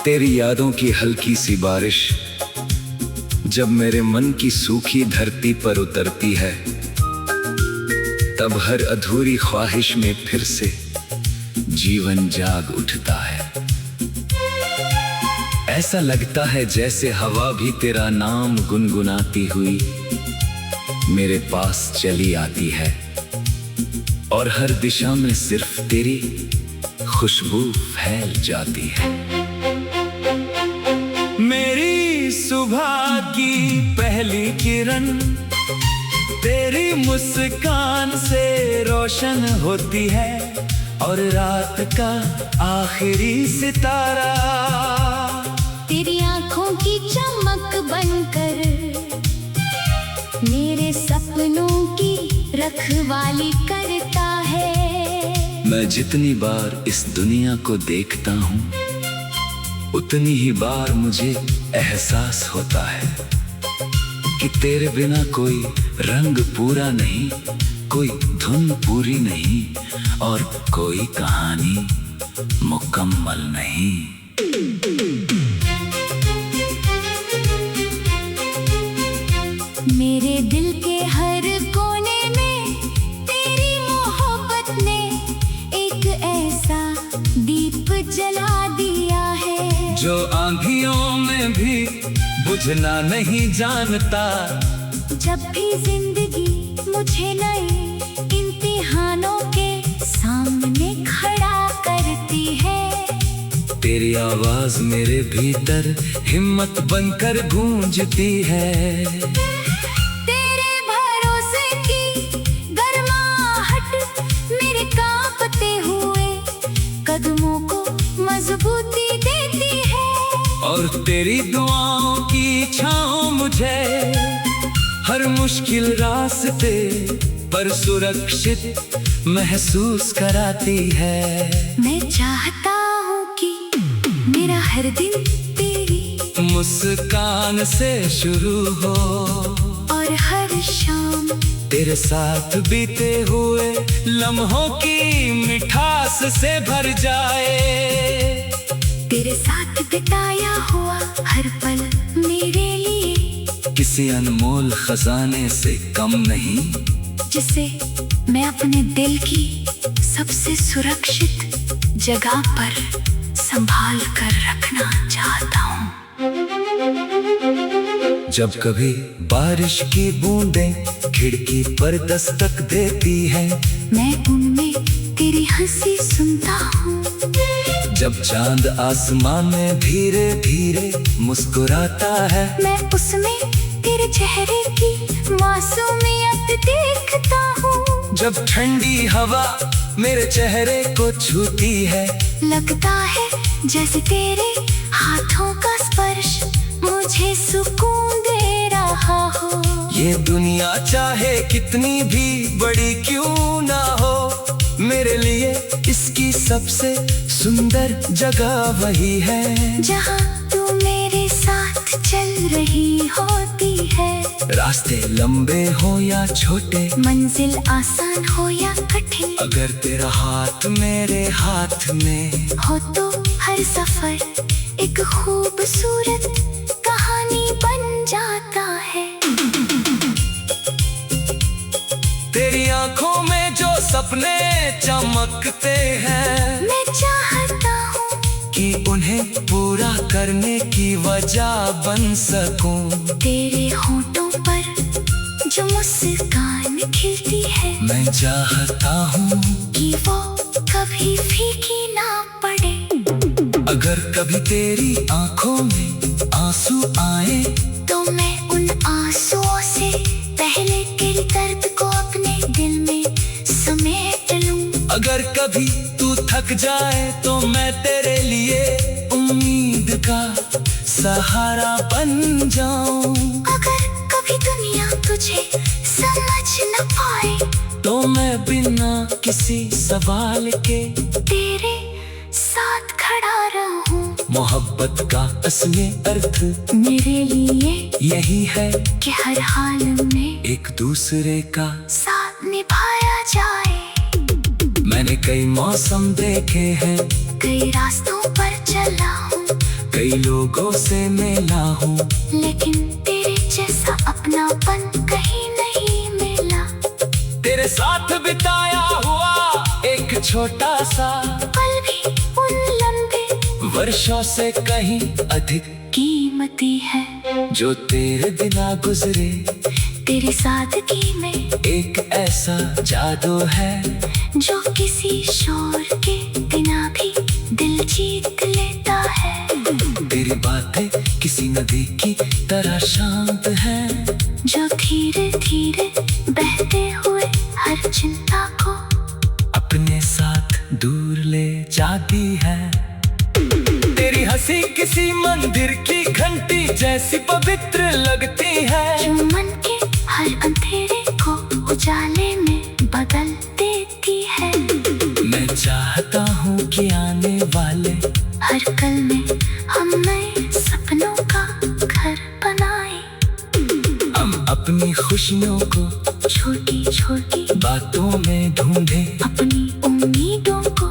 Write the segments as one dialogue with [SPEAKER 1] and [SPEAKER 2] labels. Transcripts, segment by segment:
[SPEAKER 1] तेरी यादों की हल्की सी बारिश जब मेरे मन की सूखी धरती पर उतरती है, तब हर अधूरी ख्वाहिश में फिर से जीवन जाग उठता है। ऐसा लगता है जैसे हवा भी तेरा नाम गुनगुनाती हुई मेरे पास चली आती है, और हर दिशा में सिर्फ तेरी खुशबू फैल जाती है। मेरी सुबह की पहली किरण तेरी मुस्कान से रोशन होती है, और रात का आखिरी सितारा
[SPEAKER 2] तेरी आंखों की चमक बनकर मेरे सपनों की रखवाली करता है।
[SPEAKER 1] मैं जितनी बार इस दुनिया को देखता हूँ, उतनी ही बार मुझे एहसास होता है कि तेरे बिना कोई रंग पूरा नहीं, कोई धुन पूरी नहीं, और कोई कहानी मुकम्मल नहीं।
[SPEAKER 2] मेरे दिल के हर कोने में तेरी मोहब्बत ने एक ऐसा दीप जला दिया है,
[SPEAKER 1] जो आंधियों में भी बुझना नहीं जानता।
[SPEAKER 2] जब भी जिंदगी मुझे नए इम्तिहानों के सामने खड़ा करती है,
[SPEAKER 1] तेरी आवाज मेरे भीतर हिम्मत बनकर गूंजती है।
[SPEAKER 2] तेरे भरोसे की गर्माहट मेरे कांपते हुए कदमों को मजबूती देती है,
[SPEAKER 1] और तेरी दुआओं की छाँव मुझे हर मुश्किल रास्ते पर सुरक्षित महसूस कराती है।
[SPEAKER 2] मैं चाहता हूँ कि मेरा हर दिन तेरी
[SPEAKER 1] मुस्कान से शुरू हो,
[SPEAKER 2] और हर शाम
[SPEAKER 1] तेरे साथ बीते हुए लम्हों की मिठास से भर जाए।
[SPEAKER 2] तेरे साथ बिताया हुआ हर पल मेरे लिए
[SPEAKER 1] किसी अनमोल खजाने से कम नहीं,
[SPEAKER 2] जिसे मैं अपने दिल की सबसे सुरक्षित जगह पर संभाल कर रखना चाहता हूँ।
[SPEAKER 1] जब कभी बारिश की बूंदें खिड़की पर दस्तक देती है,
[SPEAKER 2] मैं उनमें तेरी हंसी सुनता हूँ।
[SPEAKER 1] जब चांद आसमान में धीरे धीरे मुस्कुराता है,
[SPEAKER 2] मैं उसमें तेरे चेहरे की मासूमियत देखता हूँ।
[SPEAKER 1] जब ठंडी हवा मेरे चेहरे को छूती है,
[SPEAKER 2] लगता है जैसे तेरे हाथों का स्पर्श मुझे सुकून दे रहा हो।
[SPEAKER 1] ये दुनिया चाहे कितनी भी बड़ी क्यों ना हो, मेरे लिए इसकी सबसे सुंदर जगह वही है,
[SPEAKER 2] जहाँ तू मेरे साथ चल रही होती है।
[SPEAKER 1] रास्ते लंबे हो या छोटे,
[SPEAKER 2] मंजिल आसान हो या कठिन,
[SPEAKER 1] अगर तेरा हाथ मेरे हाथ में
[SPEAKER 2] हो तो हर सफर एक खूबसूरत कहानी बन जाता है।
[SPEAKER 1] तेरी आंखों में जो सपने चमकते हैं,
[SPEAKER 2] मैं चाहता हूँ
[SPEAKER 1] कि उन्हें पूरा करने की वजह बन सकूं।
[SPEAKER 2] तेरे होठों पर जो मुस्कान खिलती है,
[SPEAKER 1] मैं चाहता हूँ
[SPEAKER 2] कि वो कभी फीकी ना पड़े।
[SPEAKER 1] अगर कभी तेरी आंखों में आंसू आए,
[SPEAKER 2] तो मैं उन आंसुओं से पहले तेरे दर्द को अपने दिल में समेट लूं।
[SPEAKER 1] अगर कभी तू थक जाए तो मैं तेरे लिए उम्मीद का सहारा बन जाऊं।
[SPEAKER 2] अगर कभी दुनिया तुझे समझ न पाए,
[SPEAKER 1] तो मैं बिना किसी सवाल के
[SPEAKER 2] तेरे साथ खड़ा रहूं।
[SPEAKER 1] मोहब्बत का असली अर्थ
[SPEAKER 2] मेरे लिए
[SPEAKER 1] यही है
[SPEAKER 2] कि हर हाल में
[SPEAKER 1] एक दूसरे का
[SPEAKER 2] साथ निभाया जाए।
[SPEAKER 1] मैंने कई मौसम देखे हैं,
[SPEAKER 2] कई रास्तों पर चला हूँ,
[SPEAKER 1] कई लोगों से मिला हूँ,
[SPEAKER 2] लेकिन तेरे जैसा अपनापन कहीं नहीं मिला।
[SPEAKER 1] तेरे साथ बिताया हुआ एक छोटा सा
[SPEAKER 2] पल भी उन लंबे
[SPEAKER 1] वर्षों से कहीं अधिक
[SPEAKER 2] कीमती है,
[SPEAKER 1] जो तेरे बिना गुजरे।
[SPEAKER 2] तेरी सादगी में
[SPEAKER 1] एक ऐसा जादू है,
[SPEAKER 2] जो किसी शोर के बिना भी दिल जीत लेता है।
[SPEAKER 1] तेरी बातें किसी नदी की तरह शांत हैं,
[SPEAKER 2] जो धीरे धीरे बहते हुए हर चिंता को
[SPEAKER 1] अपने साथ दूर ले जाती है। तेरी हंसी किसी मंदिर की घंटी जैसी पवित्र लगती है,
[SPEAKER 2] जो मन के हर अंधेरे को उजाले में बदल देती है।
[SPEAKER 1] मैं चाहता हूँ कि आने वाले
[SPEAKER 2] हर कल में हम नए सपनों का घर बनाए,
[SPEAKER 1] हम अपनी खुशियों को
[SPEAKER 2] छोटी छोटी
[SPEAKER 1] बातों में ढूंढे,
[SPEAKER 2] अपनी उम्मीदों को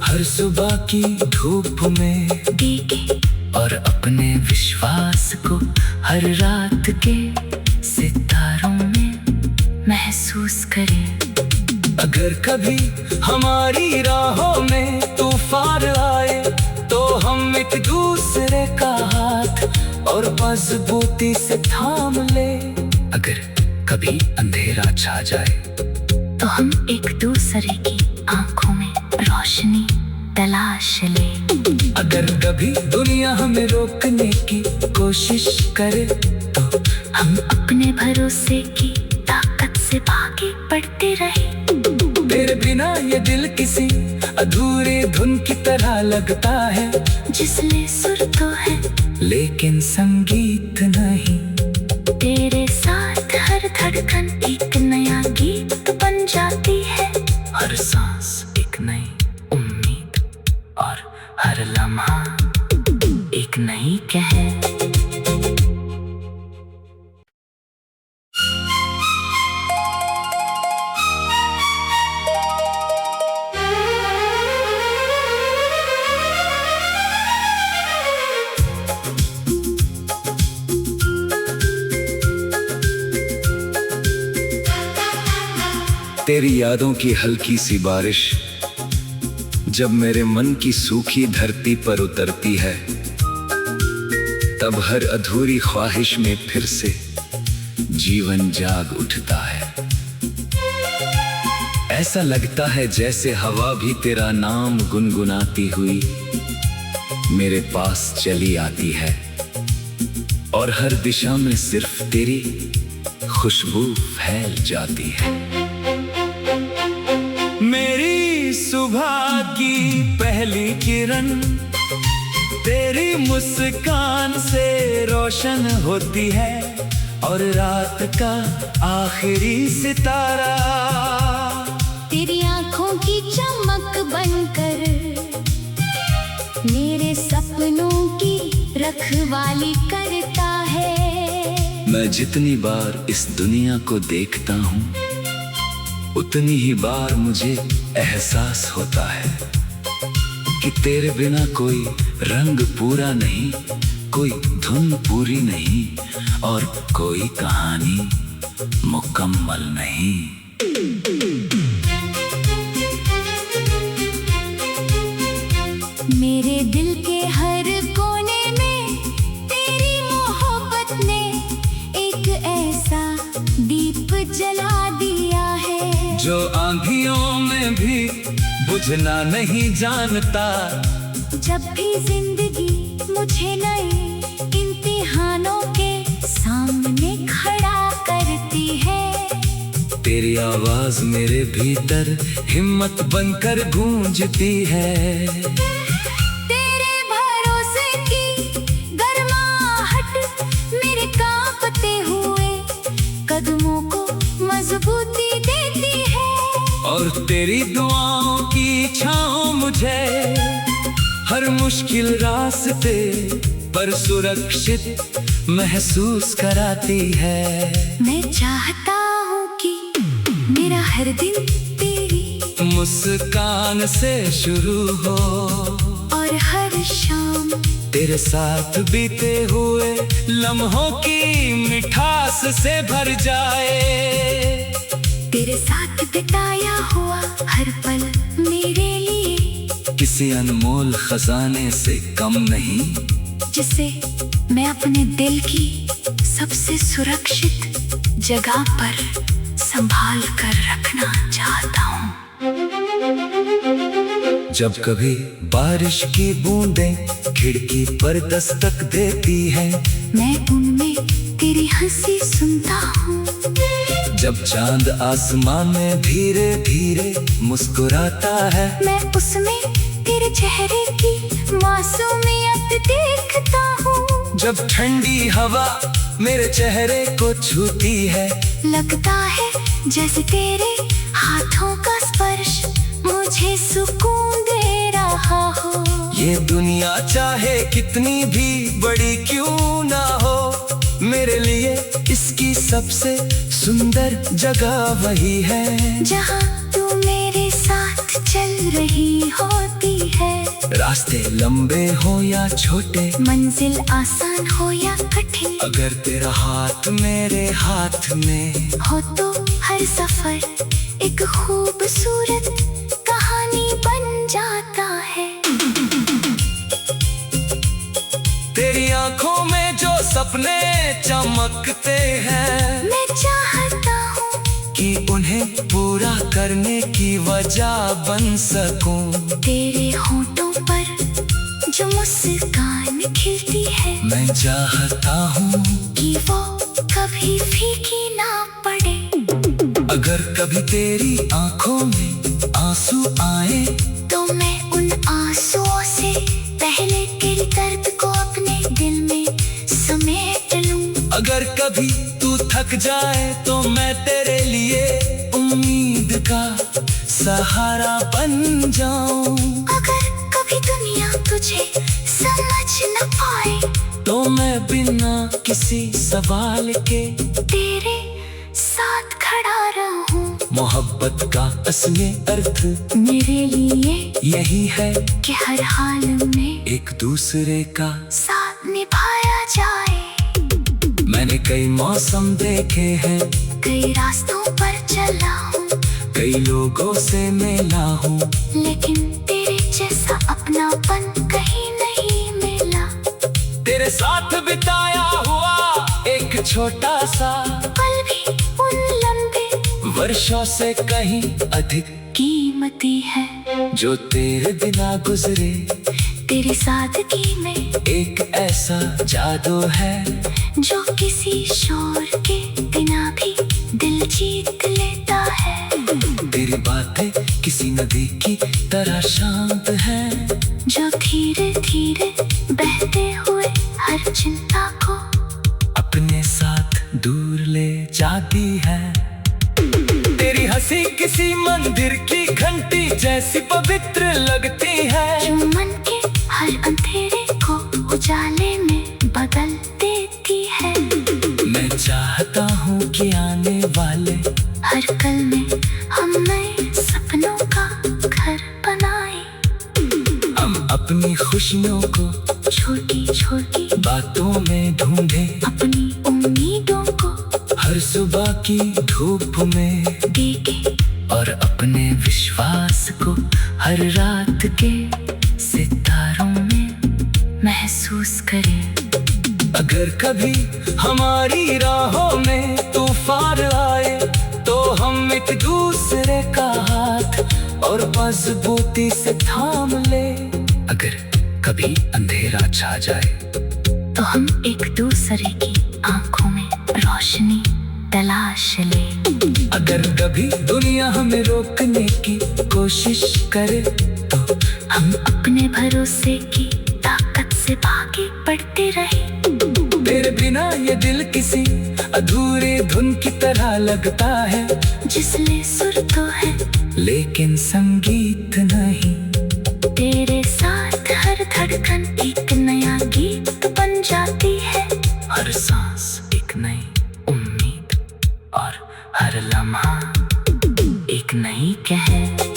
[SPEAKER 1] हर सुबह की धूप में
[SPEAKER 2] देखे,
[SPEAKER 1] और अपने विश्वास को हर रात के सितारों में
[SPEAKER 2] महसूस करें।
[SPEAKER 1] अगर कभी हमारी राहों में तूफान आए, तो हम एक दूसरे का हाथ और मजबूती से थाम ले। अगर कभी अंधेरा छा जाए,
[SPEAKER 2] तो हम एक दूसरे की आंखों में रोशनी तलाश ले।
[SPEAKER 1] अगर कभी दुनिया हमें रोकने की कोशिश करे, तो
[SPEAKER 2] हम अपने भरोसे की ताकत से आगे बढ़ते रहे।
[SPEAKER 1] तेरे बिना ये दिल किसी अधूरी धुन की तरह लगता है,
[SPEAKER 2] जिसमें सुर तो है
[SPEAKER 1] लेकिन संगीत नहीं।
[SPEAKER 2] तेरे साथ हर धड़कन एक नया गीत बन जाती है,
[SPEAKER 1] हर सांस एक नई उम्मीद और हर लम्हा एक नई कहर। तेरी यादों की हल्की सी बारिश जब मेरे मन की सूखी धरती पर उतरती है, तब हर अधूरी ख्वाहिश में फिर से जीवन जाग उठता है। ऐसा लगता है जैसे हवा भी तेरा नाम गुनगुनाती हुई मेरे पास चली आती है, और हर दिशा में सिर्फ तेरी खुशबू फैल जाती है। मेरी सुबह की पहली किरण तेरी मुस्कान से रोशन होती है, और रात का आखिरी सितारा
[SPEAKER 2] तेरी आंखों की चमक बनकर मेरे सपनों की रखवाली करता है।
[SPEAKER 1] मैं जितनी बार इस दुनिया को देखता हूँ, उतनी ही बार मुझे एहसास होता है कि तेरे बिना कोई रंग पूरा नहीं, कोई धुन पूरी नहीं, और कोई कहानी मुकम्मल नहीं।
[SPEAKER 2] मेरे दिल के हर कोने में तेरी मोहब्बत ने एक ऐसा दीप जला दिया है,
[SPEAKER 1] जो आंधियों में भी बुझना नहीं जानता।
[SPEAKER 2] जब भी जिंदगी मुझे नए इम्तिहानों के सामने खड़ा करती है,
[SPEAKER 1] तेरी आवाज मेरे भीतर हिम्मत बनकर गूंजती है।
[SPEAKER 2] तेरे भरोसे की गर्माहट मेरे कांपते हुए कदमों को मजबूती देती है,
[SPEAKER 1] और तेरी दुआओं की छाँव मुझे हर मुश्किल रास्ते पर सुरक्षित महसूस कराती है।
[SPEAKER 2] मैं चाहता हूँ कि मेरा हर दिन
[SPEAKER 1] मुस्कान से शुरू हो,
[SPEAKER 2] और हर शाम
[SPEAKER 1] तेरे साथ बीते हुए लम्हों की मिठास से भर जाए।
[SPEAKER 2] तेरे साथ बिताया हुआ हर पल मेरे लिए
[SPEAKER 1] किसी अनमोल खजाने से कम नहीं,
[SPEAKER 2] जिसे मैं अपने दिल की सबसे सुरक्षित जगह पर संभाल कर रखना चाहता हूँ।
[SPEAKER 1] जब कभी बारिश की बूंदें खिड़की पर दस्तक देती है,
[SPEAKER 2] मैं उनमें तेरी हंसी सुनता हूँ।
[SPEAKER 1] जब चांद आसमान में धीरे धीरे मुस्कुराता है,
[SPEAKER 2] मैं उसमें तेरे चेहरे की मासूमियत देखता हूँ।
[SPEAKER 1] जब ठंडी हवा मेरे चेहरे को छूती है,
[SPEAKER 2] लगता है जैसे तेरे हाथों का स्पर्श मुझे सुकून दे रहा हो।
[SPEAKER 1] ये दुनिया चाहे कितनी भी बड़ी क्यों ना हो, मेरे लिए इसकी सबसे सुंदर जगह वही है
[SPEAKER 2] जहाँ तू मेरे साथ चल रही होती है।
[SPEAKER 1] रास्ते लंबे हो या छोटे,
[SPEAKER 2] मंजिल आसान हो या कठिन,
[SPEAKER 1] अगर तेरा हाथ मेरे हाथ में
[SPEAKER 2] हो तो हर सफर एक खूबसूरत कहानी बन जाता है।
[SPEAKER 1] तेरी आंखों में जो सपने चमकते हैं,
[SPEAKER 2] मैं चाहता हूँ
[SPEAKER 1] कि उन्हें पूरा करने की वजह बन सकूं।
[SPEAKER 2] तेरे होठों पर जो मुस्कान खिलती है,
[SPEAKER 1] मैं चाहता हूँ
[SPEAKER 2] कि वो कभी फीकी ना पड़े।
[SPEAKER 1] अगर कभी तेरी आंखों में आंसू आए,
[SPEAKER 2] तो मैं उन आंसुओं से पहले तेरे दर्द को अपने दिल में समेट लूं।
[SPEAKER 1] अगर कभी तू थक जाए तो मैं तेरे लिए उम्मीद का सहारा बन जाऊं।
[SPEAKER 2] अगर कभी दुनिया तुझे समझ न पाए,
[SPEAKER 1] तो मैं बिना किसी सवाल के
[SPEAKER 2] तेरे साथ खड़ा रहूं।
[SPEAKER 1] मोहब्बत का असली अर्थ
[SPEAKER 2] मेरे लिए
[SPEAKER 1] यही है
[SPEAKER 2] कि हर हाल में
[SPEAKER 1] एक दूसरे का
[SPEAKER 2] साथ निभाया जाए।
[SPEAKER 1] मैंने कई मौसम देखे हैं,
[SPEAKER 2] कई रास्तों पर चला हूँ,
[SPEAKER 1] कई लोगों से मिला हूँ,
[SPEAKER 2] लेकिन तेरे जैसा अपनापन कहीं नहीं मिला।
[SPEAKER 1] तेरे साथ बिताया हुआ एक छोटा सा
[SPEAKER 2] पल भी उन लंबे
[SPEAKER 1] वर्षों से कहीं अधिक
[SPEAKER 2] कीमती है,
[SPEAKER 1] जो तेरे बिना गुजरे।
[SPEAKER 2] तेरी सादगी में
[SPEAKER 1] एक ऐसा जादू है
[SPEAKER 2] जो किसी शोर के बिना भी दिल जीत लेता है।
[SPEAKER 1] तेरी बातें किसी नदी की तरह शांत है,
[SPEAKER 2] जो धीरे धीरे बहते हुए हर चिंता को
[SPEAKER 1] अपने साथ दूर ले जाती है। तेरी हंसी किसी मंदिर की घंटी जैसी पवित्र लगती है,
[SPEAKER 2] जो मन के हर अंधेरे को उजाले में बदल देती है।
[SPEAKER 1] मैं चाहता हूँ कि आने वाले
[SPEAKER 2] हर कल में हम नए सपनों का घर बनाए।
[SPEAKER 1] हम अपनी खुशियों को
[SPEAKER 2] छोटी छोटी
[SPEAKER 1] बातों में ढूंढे,
[SPEAKER 2] अपनी उम्मीदों को
[SPEAKER 1] हर सुबह की धूप में
[SPEAKER 2] देखे,
[SPEAKER 1] और अपने विश्वास को हर रात के सितारों में
[SPEAKER 2] महसूस करें।
[SPEAKER 1] अगर कभी हमारी राहों में तूफान आए, तो हम एक दूसरे का हाथ और मजबूती से थाम ले। अगर कभी अंधेरा छा जाए,
[SPEAKER 2] तो हम एक दूसरे की आंखों में रोशनी तलाश ले।
[SPEAKER 1] अगर कभी दुनिया हमें रोकने की कोशिश करे, तो
[SPEAKER 2] हम अपने भरोसे की ताकत से भागे बढ़ते रहे।
[SPEAKER 1] तेरे बिना ये दिल किसी अधूरी धुन की तरह लगता है,
[SPEAKER 2] जिसमें सुर तो है
[SPEAKER 1] लेकिन संगीत नहीं।
[SPEAKER 2] तेरे साथ हर धड़कन एक नया गीत बन जाती है,
[SPEAKER 1] हर सांस एक नई उम्मीद और हर लम्हा एक नई कहर।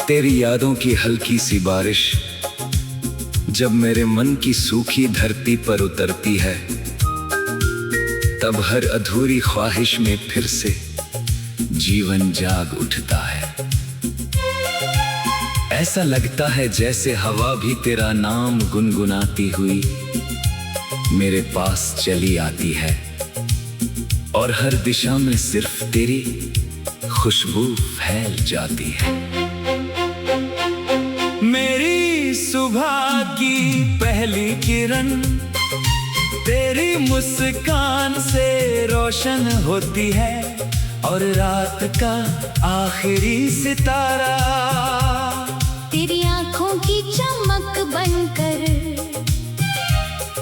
[SPEAKER 1] तेरी यादों की हल्की सी बारिश जब मेरे मन की सूखी धरती पर उतरती है, तब हर अधूरी ख्वाहिश में फिर से जीवन जाग उठता है। ऐसा लगता है जैसे हवा भी तेरा नाम गुनगुनाती हुई मेरे पास चली आती है, और हर दिशा में सिर्फ तेरी खुशबू फैल जाती है। मेरी सुबह की पहली किरण तेरी मुस्कान से रोशन होती है, और रात का आखिरी सितारा
[SPEAKER 2] तेरी आंखों की चमक बनकर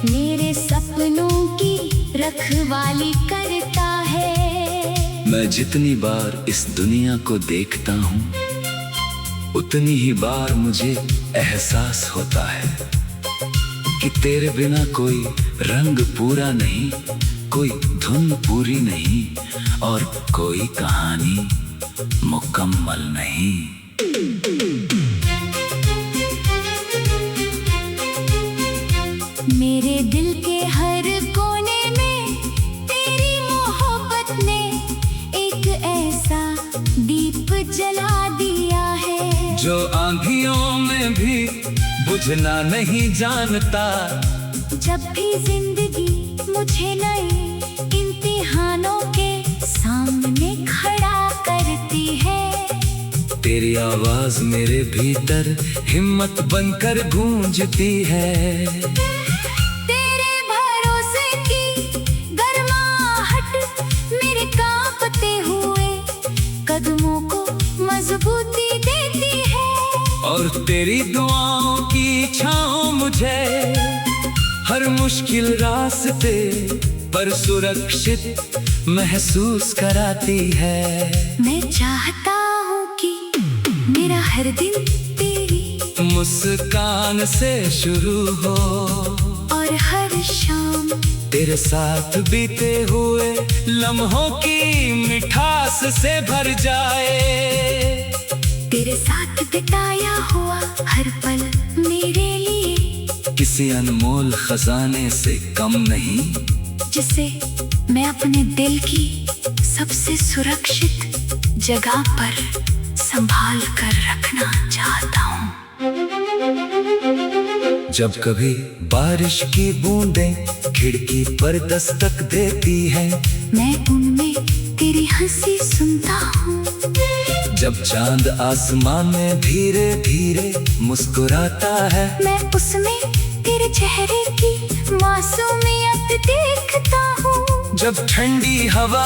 [SPEAKER 2] मेरे सपनों की रखवाली करता है।
[SPEAKER 1] मैं जितनी बार इस दुनिया को देखता हूँ, उतनी ही बार मुझे एहसास होता है कि तेरे बिना कोई रंग पूरा नहीं, कोई धुन पूरी नहीं, और कोई कहानी मुकम्मल नहीं।
[SPEAKER 2] मेरे दिल के हर कोने में तेरी मोहब्बत ने एक ऐसा दीप जला दिया है,
[SPEAKER 1] जो आंधियों में भी बुझना नहीं जानता।
[SPEAKER 2] जब भी जिंदगी मुझे नए इम्तिहानों के सामने खड़ा करती है,
[SPEAKER 1] तेरी आवाज मेरे भीतर हिम्मत बनकर गूंजती है।
[SPEAKER 2] तेरे भरोसे की गर्माहट मेरे कांपते हुए कदमों को मजबूती देती है,
[SPEAKER 1] और तेरी दुआओं की छाँव मुझे हर मुश्किल रास्ते पर सुरक्षित महसूस कराती है।
[SPEAKER 2] मैं चाहता हूँ कि मेरा हर दिन तेरी
[SPEAKER 1] मुस्कान से शुरू हो,
[SPEAKER 2] और हर शाम
[SPEAKER 1] तेरे साथ बीते हुए लम्हों की मिठास से भर जाए।
[SPEAKER 2] तेरे साथ बिताया हुआ हर पल मेरे लिए
[SPEAKER 1] किसी अनमोल खजाने से कम नहीं,
[SPEAKER 2] जिसे मैं अपने दिल की सबसे सुरक्षित जगह पर संभाल कर रखना चाहता हूँ।
[SPEAKER 1] जब कभी बारिश की बूंदें खिड़की पर दस्तक देती है,
[SPEAKER 2] मैं उनमें तेरी हंसी सुनता हूँ।
[SPEAKER 1] जब चांद आसमान में धीरे धीरे मुस्कुराता है,
[SPEAKER 2] मैं उसमें तेरे चेहरे की मासूमियत देखता हूँ।
[SPEAKER 1] जब ठंडी हवा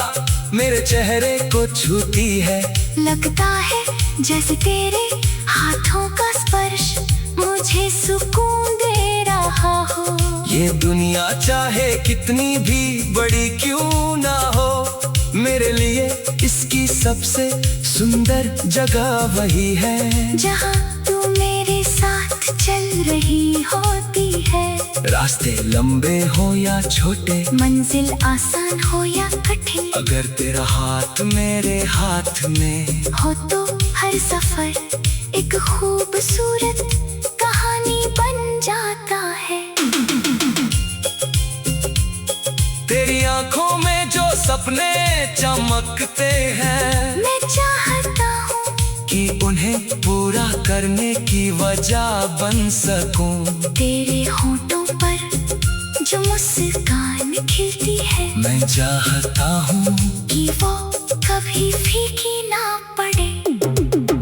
[SPEAKER 1] मेरे चेहरे को छूती है,
[SPEAKER 2] लगता है जैसे तेरे हाथों का स्पर्श मुझे सुकून दे रहा हो।
[SPEAKER 1] ये दुनिया चाहे कितनी भी बड़ी क्यों ना हो, मेरे लिए इसकी सबसे सुंदर जगह वही है
[SPEAKER 2] जहाँ तू मेरे साथ चल रही होती है।
[SPEAKER 1] रास्ते लंबे हो या छोटे,
[SPEAKER 2] मंजिल आसान हो या कठिन,
[SPEAKER 1] अगर तेरा हाथ मेरे हाथ में
[SPEAKER 2] हो तो हर सफर एक खूबसूरत कहानी बन जाता है।
[SPEAKER 1] तेरी आंखों में जो सपने चमकते हैं,
[SPEAKER 2] मैं चाहता हूँ
[SPEAKER 1] कि उन्हें पूरा करने की वजह बन सकूं।
[SPEAKER 2] तेरे होठों पर जो मुस्कान खिलती है,
[SPEAKER 1] मैं चाहता हूँ
[SPEAKER 2] कि वो कभी फीकी ना पड़े।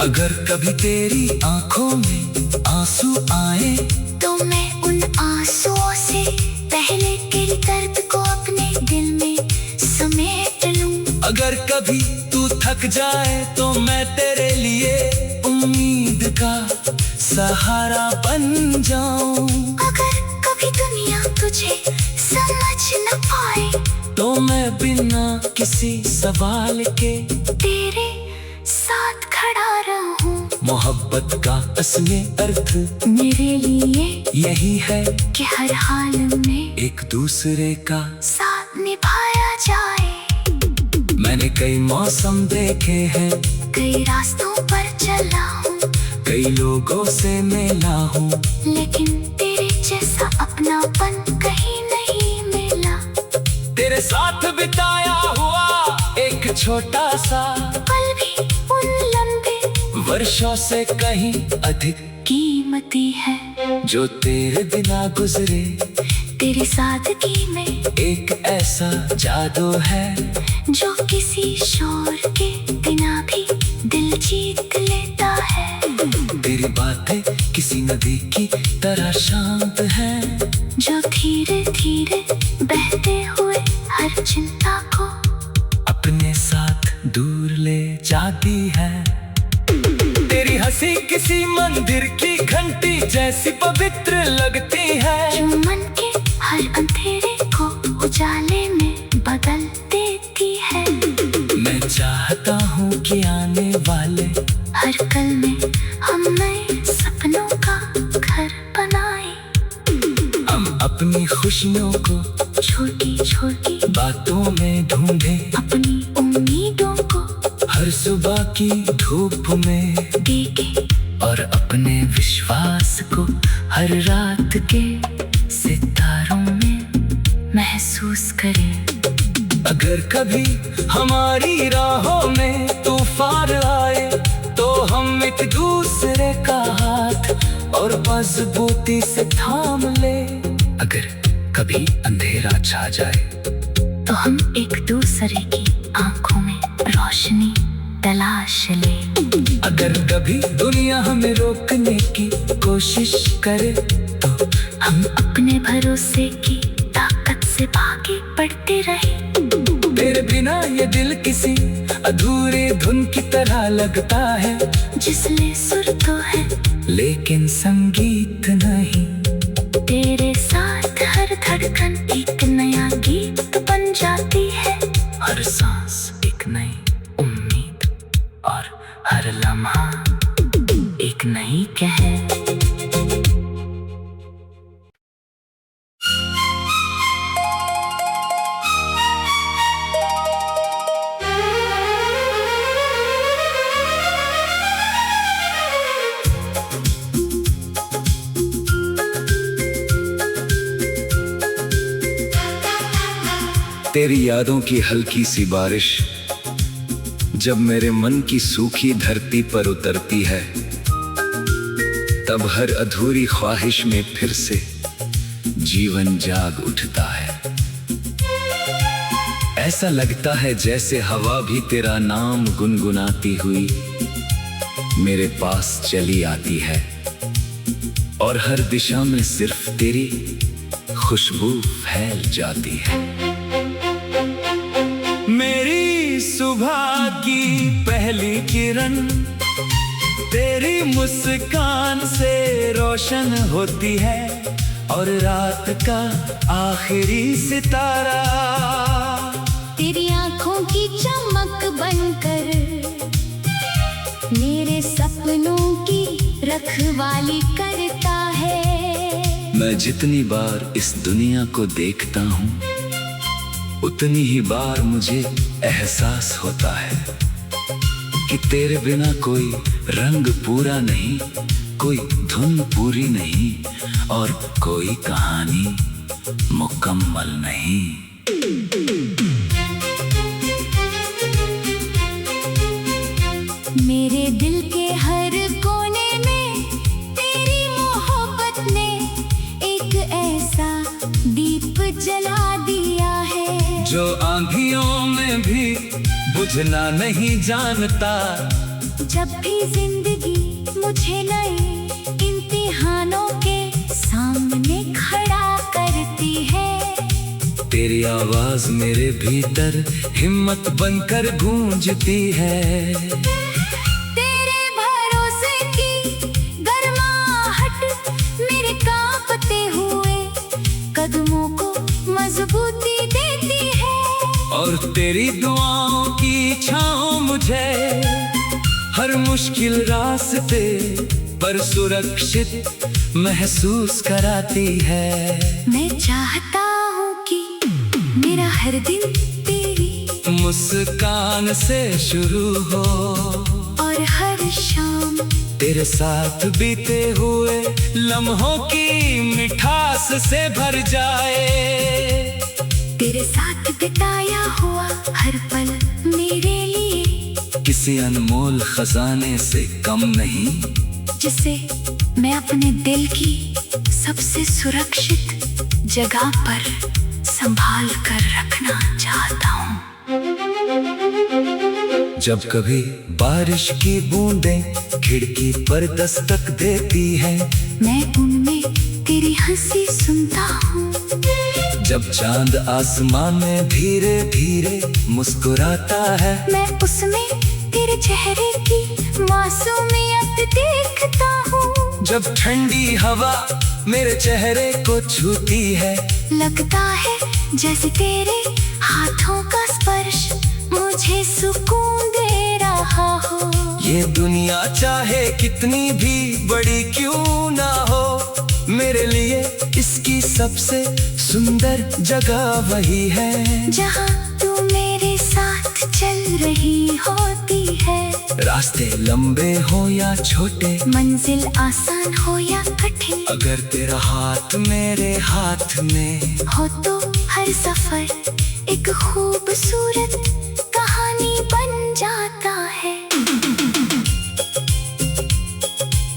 [SPEAKER 1] अगर कभी तेरी आंखों में आंसू आए,
[SPEAKER 2] तो मैं उन आंसुओं से पहले तेरे दर्द को अपने दिल में समेट लूं।
[SPEAKER 1] अगर कभी तू थक जाए तो मैं तेरे लिए उम्मीद का सहारा बन जाऊं।
[SPEAKER 2] अगर कभी दुनिया तुझे समझ न पाए,
[SPEAKER 1] तो मैं बिना किसी सवाल के
[SPEAKER 2] तेरे साथ खड़ा रहूं।
[SPEAKER 1] मोहब्बत का असली अर्थ
[SPEAKER 2] मेरे लिए
[SPEAKER 1] यही है
[SPEAKER 2] कि हर हाल में
[SPEAKER 1] एक दूसरे का
[SPEAKER 2] साथ निभाया जाए।
[SPEAKER 1] मैंने कई मौसम देखे हैं,
[SPEAKER 2] कई रास्तों पर चला हूँ,
[SPEAKER 1] कई लोगों से मिला हूँ,
[SPEAKER 2] लेकिन तेरे जैसा अपनापन कहीं नहीं मिला।
[SPEAKER 1] तेरे साथ बिताया हुआ एक छोटा सा
[SPEAKER 2] पल भी उन लंबे
[SPEAKER 1] वर्षों से कहीं अधिक
[SPEAKER 2] कीमती है,
[SPEAKER 1] जो तेरे बिना गुजरे।
[SPEAKER 2] तेरी सादगी में
[SPEAKER 1] एक ऐसा जादू है
[SPEAKER 2] जो किसी शोर के बिना भी दिल जीत लेता है।
[SPEAKER 1] तेरी बातें किसी नदी की तरह शांत हैं,
[SPEAKER 2] जो धीरे धीरे बहते हुए हर चिंता को
[SPEAKER 1] अपने साथ दूर ले जाती है। तेरी हंसी किसी मंदिर की घंटी जैसी पवित्र लगती है,
[SPEAKER 2] जो मन के हर अंधेरे को उजाले में बदल देती है।
[SPEAKER 1] मैं चाहता हूँ कि आने वाले
[SPEAKER 2] हर कल में हम नए सपनों का घर बनाए,
[SPEAKER 1] हम अपनी खुशियों को
[SPEAKER 2] छोटी छोटी
[SPEAKER 1] बातों में ढूंढे,
[SPEAKER 2] अपनी उम्मीदों को
[SPEAKER 1] हर सुबह की धूप में
[SPEAKER 2] देखे,
[SPEAKER 1] और अपने विश्वास को हर रात के सितारों में
[SPEAKER 2] महसूस करें।
[SPEAKER 1] अगर कभी हमारी राहों में तूफान आए तो हम एक दूसरे का हाथ और मजबूती से थाम ले। अगर कभी अंधेरा छा जाए
[SPEAKER 2] तो हम एक दूसरे की आंखों में रोशनी तलाश ले।
[SPEAKER 1] अगर कभी दुनिया हमें रोकने की कोशिश करे तो
[SPEAKER 2] हम अपने भरोसे की ताकत से आगे बढ़ते रहे।
[SPEAKER 1] तेरे बिना ये दिल किसी अधूरी धुन की तरह लगता है,
[SPEAKER 2] जिसमें सुर तो है
[SPEAKER 1] लेकिन संगीत नहीं।
[SPEAKER 2] तेरे साथ हर धड़कन एक नया गीत बन जाती है,
[SPEAKER 1] हर सांस एक नई उम्मीद और हर लम्हा एक नई कहर। तेरी यादों की हल्की सी बारिश जब मेरे मन की सूखी धरती पर उतरती है, तब हर अधूरी ख्वाहिश में फिर से जीवन जाग उठता है। ऐसा लगता है जैसे हवा भी तेरा नाम गुनगुनाती हुई मेरे पास चली आती है, और हर दिशा में सिर्फ तेरी खुशबू फैल जाती है। मेरी सुबह की पहली किरण तेरी मुस्कान से रोशन होती है, और रात का आखिरी सितारा
[SPEAKER 2] तेरी आंखों की चमक बनकर मेरे सपनों की रखवाली करता है।
[SPEAKER 1] मैं जितनी बार इस दुनिया को देखता हूँ, उतनी ही बार मुझे एहसास होता है कि तेरे बिना कोई रंग पूरा नहीं, कोई धुन पूरी नहीं, और कोई कहानी मुकम्मल नहीं।
[SPEAKER 2] मेरे दिल के हर कोने में तेरी मोहब्बत ने एक ऐसा दीप जला दिया है,
[SPEAKER 1] जो आंधियों में भी बुझना नहीं जानता।
[SPEAKER 2] जब भी जिंदगी मुझे नए इम्तिहानों के सामने खड़ा करती है,
[SPEAKER 1] तेरी आवाज मेरे भीतर हिम्मत बनकर गूंजती है।
[SPEAKER 2] तेरे भरोसे की गर्माहट मेरे कांपते हुए कदमों को मजबूती देती है,
[SPEAKER 1] और तेरी दुआओं की छाँव मुझे हर मुश्किल रास्ते पर सुरक्षित महसूस कराती है।
[SPEAKER 2] मैं चाहता हूँ कि मेरा हर दिन तेरी
[SPEAKER 1] मुस्कान से शुरू हो,
[SPEAKER 2] और हर शाम
[SPEAKER 1] तेरे साथ बीते हुए लम्हों की मिठास से भर जाए।
[SPEAKER 2] तेरे साथ बिताया हुआ हर पल मेरे लिए
[SPEAKER 1] किसी अनमोल खजाने से कम नहीं,
[SPEAKER 2] जिसे मैं अपने दिल की सबसे सुरक्षित जगह पर संभाल कर रखना चाहता हूँ।
[SPEAKER 1] जब कभी बारिश की बूंदें खिड़की पर दस्तक देती है,
[SPEAKER 2] मैं उनमें तेरी हंसी सुनता हूँ।
[SPEAKER 1] जब चांद आसमान में धीरे धीरे मुस्कुराता है,
[SPEAKER 2] मैं उसमें तेरे चेहरे की मासूमियत देखता हूँ।
[SPEAKER 1] जब ठंडी हवा मेरे चेहरे को छूती है,
[SPEAKER 2] लगता है जैसे तेरे हाथों का स्पर्श मुझे सुकून दे रहा हो।
[SPEAKER 1] ये दुनिया चाहे कितनी भी बड़ी क्यों ना हो, मेरे लिए इसकी सबसे सुंदर जगह वही है
[SPEAKER 2] जहाँ तू मेरे साथ चल रही होती है।
[SPEAKER 1] रास्ते लंबे हो या छोटे,
[SPEAKER 2] मंजिल आसान हो या कठिन,
[SPEAKER 1] अगर तेरा हाथ मेरे हाथ में
[SPEAKER 2] हो तो हर सफर एक खूबसूरत कहानी बन जाता है।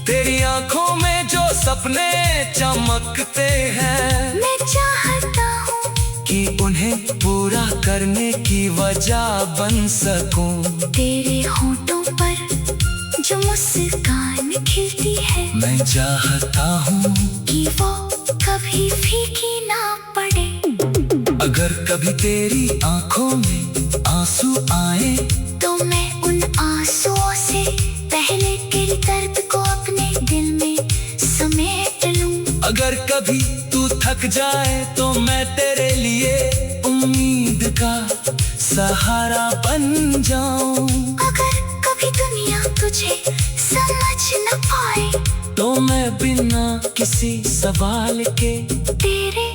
[SPEAKER 1] तेरी आंखों में जो सपने चमकते हैं,
[SPEAKER 2] मैं चाहता हूँ
[SPEAKER 1] कि उन्हें पूरा करने की वजह बन सकूं।
[SPEAKER 2] तेरे होठों पर जो मुस्कान खिलती है,
[SPEAKER 1] मैं चाहता हूँ
[SPEAKER 2] कि वो कभी फीकी ना पड़े।
[SPEAKER 1] अगर कभी तेरी आंखों में आंसू आए,
[SPEAKER 2] तो मैं उन आंसुओं से पहले तेरे दर्द को अपने दिल में समेट लूं।
[SPEAKER 1] अगर कभी तू थक जाए तो मैं तेरे लिए उम्मीद का सहारा बन जाऊं।
[SPEAKER 2] अगर कभी दुनिया तुझे समझ न पाए,
[SPEAKER 1] तो मैं बिना किसी सवाल के
[SPEAKER 2] तेरे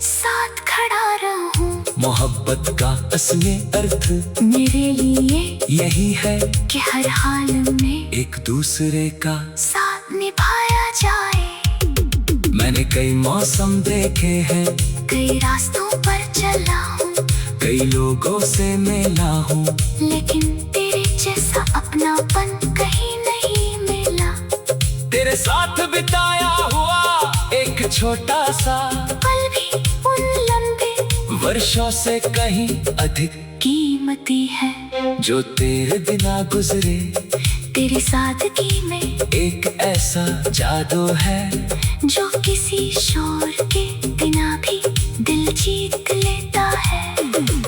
[SPEAKER 2] साथ खड़ा रहूं।
[SPEAKER 1] मोहब्बत का असली अर्थ
[SPEAKER 2] मेरे लिए
[SPEAKER 1] यही है
[SPEAKER 2] कि हर हाल में
[SPEAKER 1] एक दूसरे का।
[SPEAKER 2] साथ निभाया जाए।
[SPEAKER 1] मैंने कई मौसम देखे हैं,
[SPEAKER 2] कई रास्तों पर चला हूँ,
[SPEAKER 1] कई लोगों से मिला हूँ,
[SPEAKER 2] लेकिन तेरे जैसा अपनापन कहीं नहीं मिला।
[SPEAKER 1] तेरे साथ बिताया हुआ एक छोटा सा
[SPEAKER 2] पल भी उन लंबे
[SPEAKER 1] वर्षों से कहीं अधिक
[SPEAKER 2] कीमती है,
[SPEAKER 1] जो तेरे बिना गुजरे।
[SPEAKER 2] तेरी सादगी में
[SPEAKER 1] एक ऐसा जादू है
[SPEAKER 2] जो किसी शोर के बिना भी दिल जीत लेता है।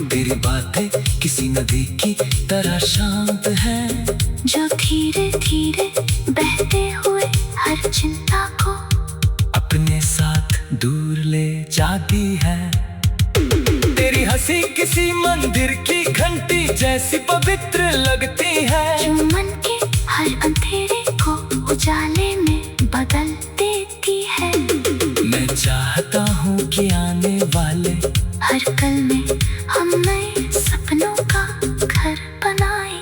[SPEAKER 1] तेरी बातें किसी नदी की तरह शांत हैं,
[SPEAKER 2] जो धीरे धीरे बहते हुए हर चिंता को
[SPEAKER 1] अपने साथ दूर ले जाती है। तेरी हंसी किसी मंदिर की घंटी जैसी पवित्र लगती है,
[SPEAKER 2] जो मन के हर अंधेरे को उजाले में बदल देती है।
[SPEAKER 1] मैं चाहता हूँ कि आने वाले
[SPEAKER 2] हर कल में हम नए सपनों का घर बनाए।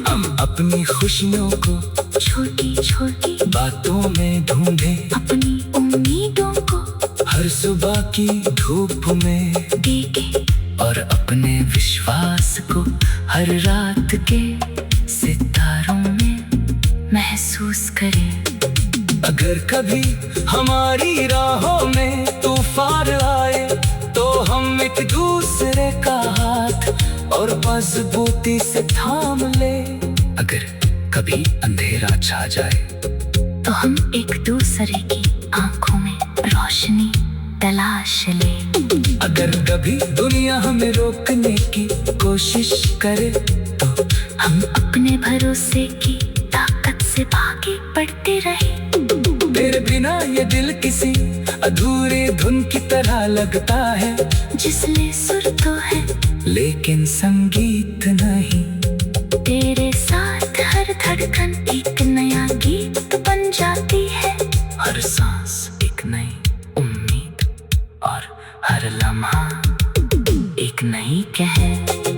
[SPEAKER 1] हम अपनी खुशियों को
[SPEAKER 2] छोटी छोटी
[SPEAKER 1] बातों में ढूंढे,
[SPEAKER 2] अपनी उम्मीदों को
[SPEAKER 1] हर सुबह की धूप में
[SPEAKER 2] देखे,
[SPEAKER 1] और अपने विश्वास को हर रात के सितारों में
[SPEAKER 2] महसूस करें।
[SPEAKER 1] अगर कभी हमारी राहों में तूफान आए, तो हम एक दूसरे का हाथ और मजबूती से थाम ले। अगर कभी अंधेरा छा जाए,
[SPEAKER 2] तो हम एक दूसरे की आंखों में रोशनी तलाश ले।
[SPEAKER 1] अगर कभी दुनिया हमें रोकने की कोशिश करे, तो
[SPEAKER 2] हम अपने भरोसे की ताकत से भागे बढ़ते रहे।
[SPEAKER 1] तेरे बिना ये दिल किसी अधूरी धुन की तरह लगता है,
[SPEAKER 2] जिसमें सुर तो है
[SPEAKER 1] लेकिन संगीत नहीं।
[SPEAKER 2] तेरे साथ हर धड़कन एक नया गीत बन जाती है,
[SPEAKER 1] हर सांस एक नई उम्मीद और हर लम्हा एक नई कहर।